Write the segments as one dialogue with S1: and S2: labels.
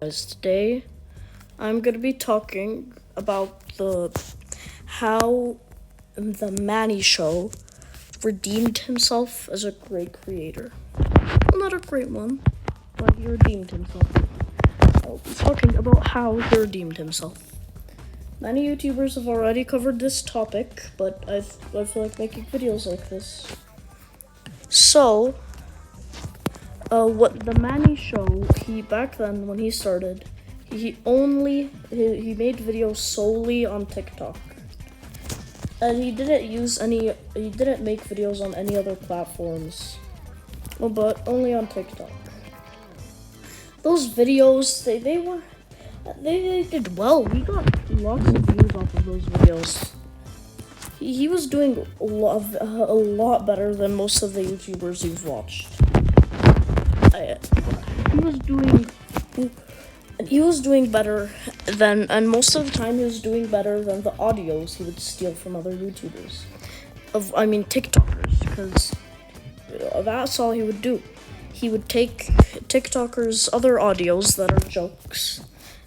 S1: Guys, today I'm gonna be talking about how Themaniishow redeemed himself as a great creator. Well, not a great one, but he redeemed himself. I'll be talking about how he redeemed himself. Many YouTubers have already covered this topic, but I feel like making videos like this. So, what Themaniishow, he back then when he started, he made videos solely on TikTok, and he didn't make videos on any other platforms, but only on TikTok. Those videos, they did well. He got lots of views off of those videos. He was doing a lot better than most of the YouTubers you've watched. He was doing better than, and most of the time he was doing better than the audios he would steal from other YouTubers. TikTokers, because that's all he would do. He would take TikTokers' other audios that are jokes,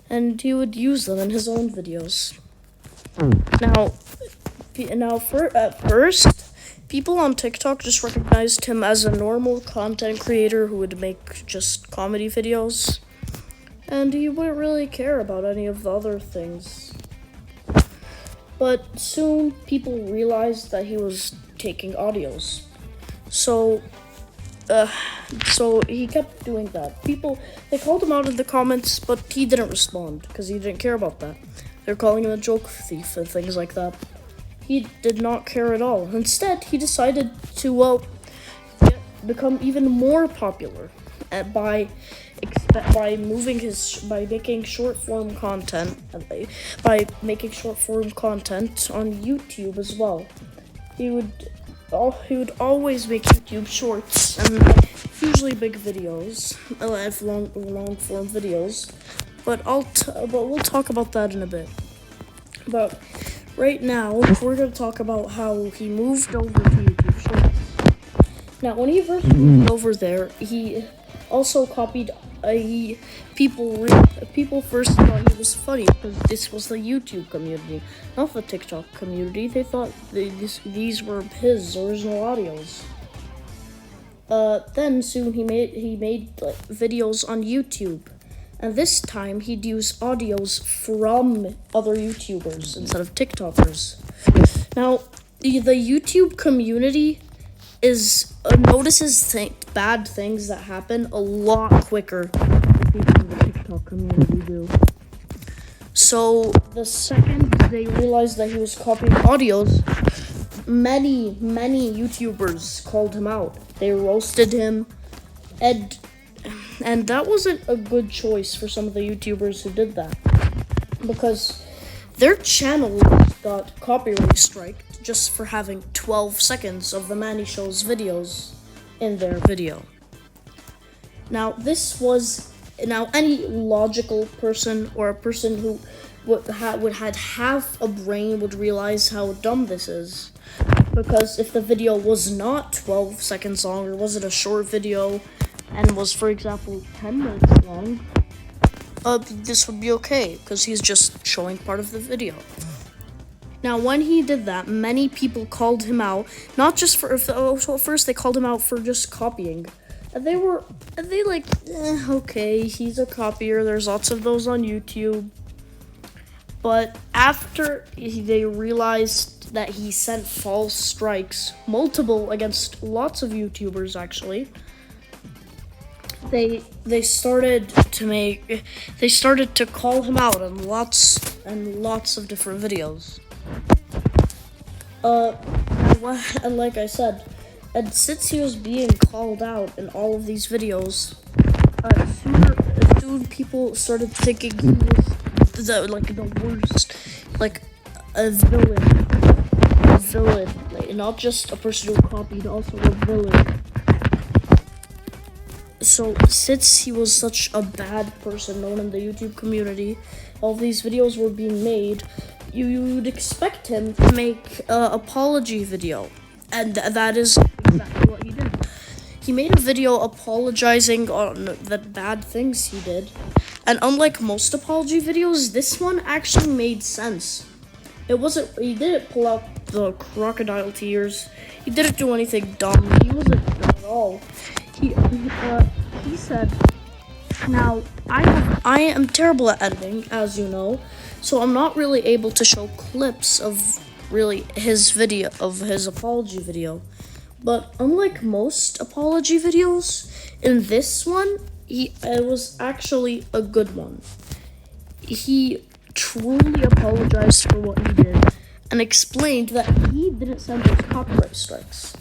S1: and he would use them in his own videos. At first, people on TikTok just recognized him as a normal content creator who would make just comedy videos, and he wouldn't really care about any of the other things. But soon, people realized that he was taking audios. So he kept doing that. They called him out in the comments, but he didn't respond because he didn't care about that. They're calling him a joke thief and things like that. He did not care at all. Instead, he decided to become even more popular by making short form content on YouTube as well. He would always make YouTube shorts and usually big videos, long form videos. But we'll talk about that in a bit. But right now, we're going to talk about how he moved over to YouTube Shorts. Now, when he first moved over there, he also copied. People first thought he was funny because this was the YouTube community, not the TikTok community. They thought these were his original audios. Then soon he made videos on YouTube. And this time, he'd use audios from other YouTubers instead of TikTokers. Now, the YouTube community notices bad things that happen a lot quicker than people in the TikTok community do. So, the second they realized that he was copying audios, many YouTubers called him out. They roasted him, and that wasn't a good choice for some of the YouTubers who did that, because their channels got copyright striked just for having 12 seconds of Themaniishow's videos in their video. Now any logical person or a person who had half a brain would realize how dumb this is, because if the video was not 12 seconds long or was it a short video and was, for example, 10 minutes long, this would be okay, because he's just showing part of the video. Now, when he did that, many people called him out, not just first they called him out for just copying. And okay, he's a copier, there's lots of those on YouTube. But after they realized that he sent false strikes, multiple against lots of YouTubers actually, they started to call him out on lots of different videos. And like I said, and since he was being called out in all of these videos, soon people started thinking he was the worst, like a villain, like, not just a person who copied, also a villain. So, since he was such a bad person known in the YouTube community, all these videos were being made, you'd expect him to make an apology video. And that is exactly what he did. He made a video apologizing on the bad things he did, And unlike most apology videos, this one actually made sense. He didn't pull out the crocodile tears. He didn't do anything dumb. He wasn't dumb at all. He said, now, I am terrible at editing, as you know, so I'm not really able to show clips of really his apology video. But unlike most apology videos, in this one, it was actually a good one. He truly apologized for what he did and explained that he didn't send those copyright strikes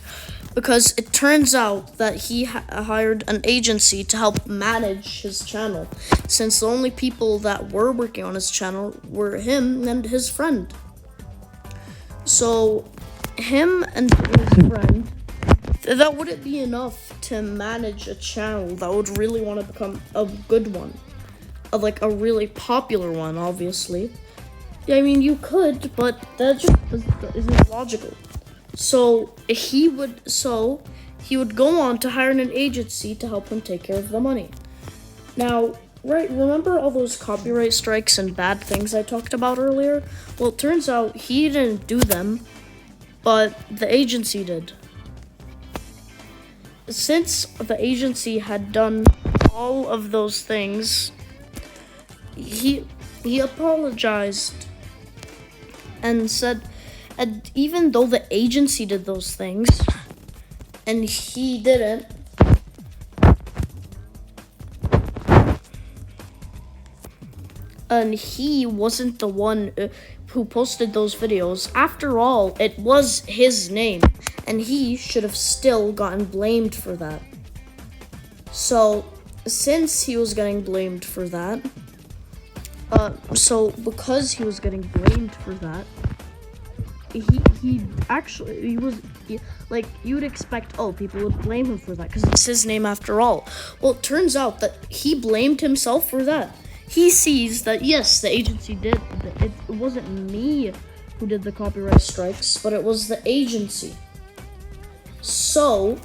S1: because it turns out that he hired an agency to help manage his channel, since the only people that were working on his channel were him and his friend. So him and his friend, that wouldn't be enough to manage a channel that would really want to become a good one, like a really popular one, obviously. I mean, you could, but that just isn't logical. So he would go on to hire an agency to help him take care of the money. Now, remember all those copyright strikes and bad things I talked about earlier? Well, it turns out he didn't do them, but the agency did. Since the agency had done all of those things, he apologized and said, and even though the agency did those things and he didn't, and he wasn't the one who posted those videos. After all, it was his name, and he should have still gotten blamed for that. So, since he was getting blamed for that, because he was getting blamed for that, you'd expect, people would blame him for that because it's his name after all. Well, it turns out that he blamed himself for that. He sees that, yes, the agency did. It wasn't me who did the copyright strikes, but it was the agency. So,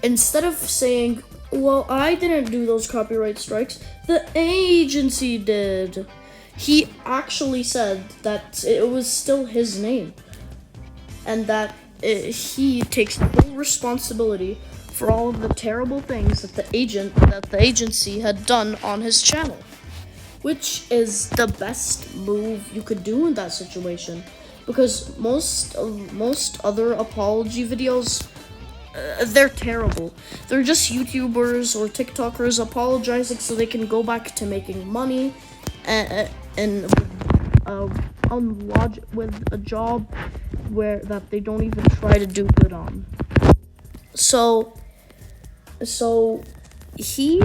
S1: instead of saying, well, I didn't do those copyright strikes, the agency did, he actually said that it was still his name and that he takes full responsibility for all of the terrible things that the agency had done on his channel, which is the best move you could do in that situation, because most other apology videos, they're terrible. They're just YouTubers or TikTokers apologizing so they can go back to making money and with a job that they don't even try to do good on. So he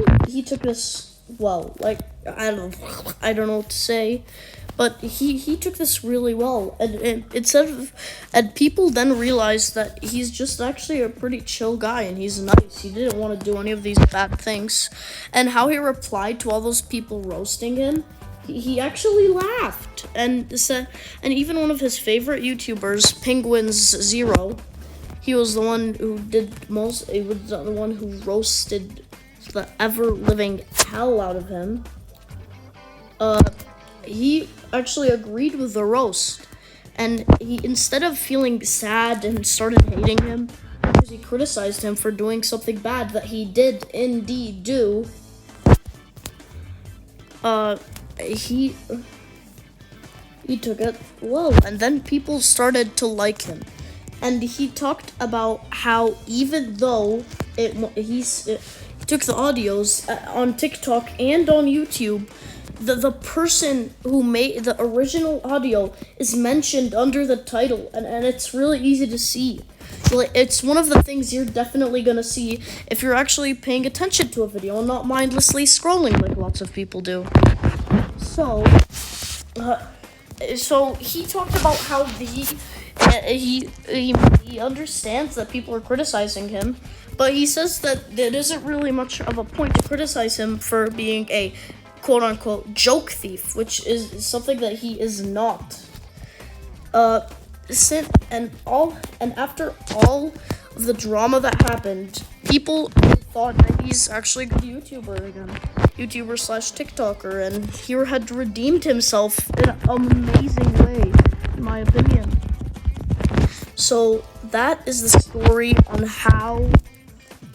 S1: took this well. Like, I don't know what to say, but he took this really well, and people then realized that he's just actually a pretty chill guy and he's nice. He didn't want to do any of these bad things, and how he replied to all those people roasting him, he actually laughed and said, and even one of his favorite YouTubers, Penguins0, he was the one who he was the one who roasted the ever-living hell out of him. He actually agreed with the roast, and he, instead of feeling sad and started hating him because he criticized him for doing something bad that he did indeed do, he took it well, and then people started to like him. And he talked about how even though he took the audios on TikTok and on YouTube, the person who made the original audio is mentioned under the title, and it's really easy to see. It's one of the things you're definitely gonna see if you're actually paying attention to a video and not mindlessly scrolling like lots of people do. So he talked about how he understands that people are criticizing him, but he says that there isn't really much of a point to criticize him for being a quote-unquote joke thief, which is something that he is not. And after all of the drama that happened, people thought that he's actually a good YouTuber again. YouTuber slash TikToker, and he had redeemed himself in an amazing way, in my opinion. So that is the story on how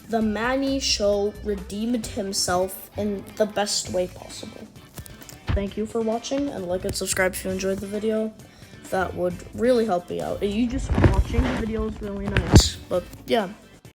S1: Themaniishow redeemed himself in the best way possible. Thank you for watching, and like and subscribe if you enjoyed the video. That would really help me out. You just watching the video is really nice. But yeah.